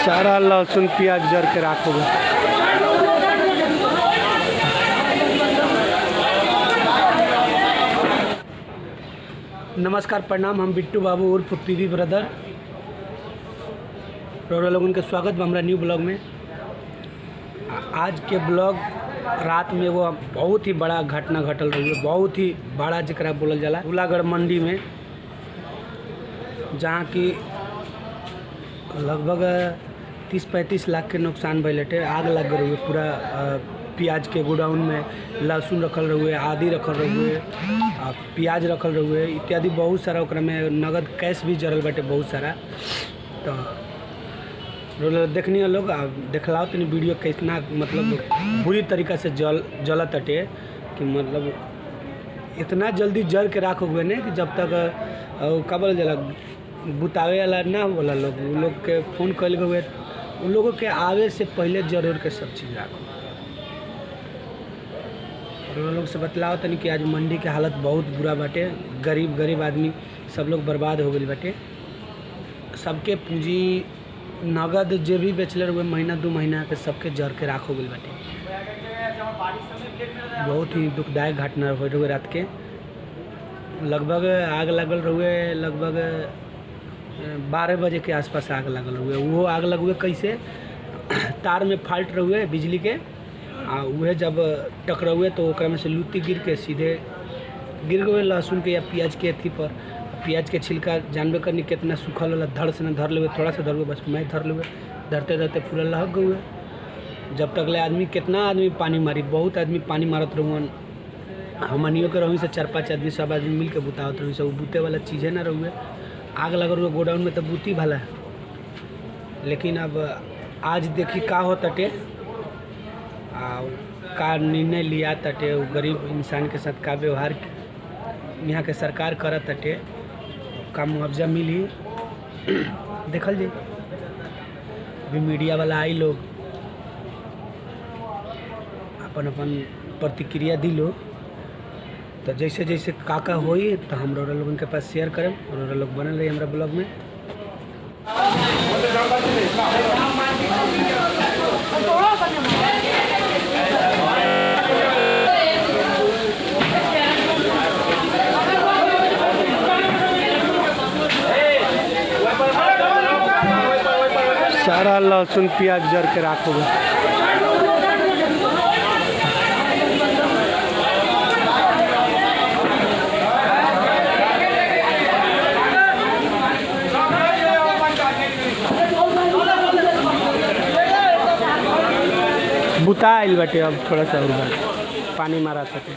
सारा लहसुन प्याज जर के राखोगे। नमस्कार प्रणाम, हम बिट्टू बाबू उर्फ पीवी ब्रदर लोगों के स्वागत बा हमारा न्यू ब्लॉग में। आज के ब्लॉग रात में वो बहुत ही बड़ा घटना घटल रही है, बहुत ही बड़ा जरा बोलल जाला। उलागढ़ मंडी में जहाँ की लगभग 30-35 लाख के नुकसान भइलटे। आग लग रही है पूरा प्याज के गोडाउन में। लहसुन रखल रहुए, आदि रखल रहुए, प्याज रखल रहुए इत्यादि बहुत सारा। ओकरा में नगद कैश भी जरल बाटे बहुत सारा। तो देखनी है लोग, देखलाओ तनी वीडियो कितना मतलब बुरी तरीक़ा से जलत अटे कि मतलब इतना जल्दी जल के राख हुए ने कि जब तक कबल जला बुतावे वाला ना बोला लोग, उन लोग के फ़ोन कल गए, उन लोगों के आवे से पहले जरूर के सब चीज़ राखो। और उन लोग से बतलाओ तनी कि आज मंडी के हालत बहुत बुरा बाटे। गरीब आदमी सब लोग बर्बाद हो गए बाटे। सबके पूंजी नगद जे भी बेचले हुए महीना 2 महीना के सबके जर के राख हो गई बाटे। बहुत ही दुखदायक घटना हो रही रात के। लगभग आग लगल रहुए, लगभग 12 बजे के आसपास आग लगल हुए। वो आग लग हुए कैसे, तार में फाल्ट रहुए बिजली के, वह जब टकराए तो ओकरा में से लुत्ती गिर के सीधे गिर गए लहसुन के या प्याज के अथी पर। प्याज के छिलका जानबे करनी कितना सूखल वाला, धड़ से न धर ले, थोड़ा सा धर ले, बस मैं धर ले, धरते धरते पूरा लहक गए। जब तक ले आदमी कितना आदमी पानी मारी, बहुत आदमी पानी मारत रहूँ। हमनियों के रही से 4-5 आदमी सब आदमी मिल के बुतावत रही। सब बूते वाला चीज़ें ना रहुए। आग लग रही गोडाउन में तो बूती भला है। लेकिन अब आज देखी का हो तटे, का निर्णय लिया तटे, गरीब इंसान के साथ का व्यवहार यहाँ के सरकार करत तटे, का मुआवजा मिली देखल जाए। अभी मीडिया वाला आई लोग अपन प्रतिक्रिया दी लो, तो जैसे जैसे काका होई तो हम लोगों के पास शेयर करें। और लोग बनल रही हमारा ब्लॉग में। सारा लहसुन प्याज जर के राखोगे। बुता आइल बाटे। अब थोड़ा सा और पानी मारा सके।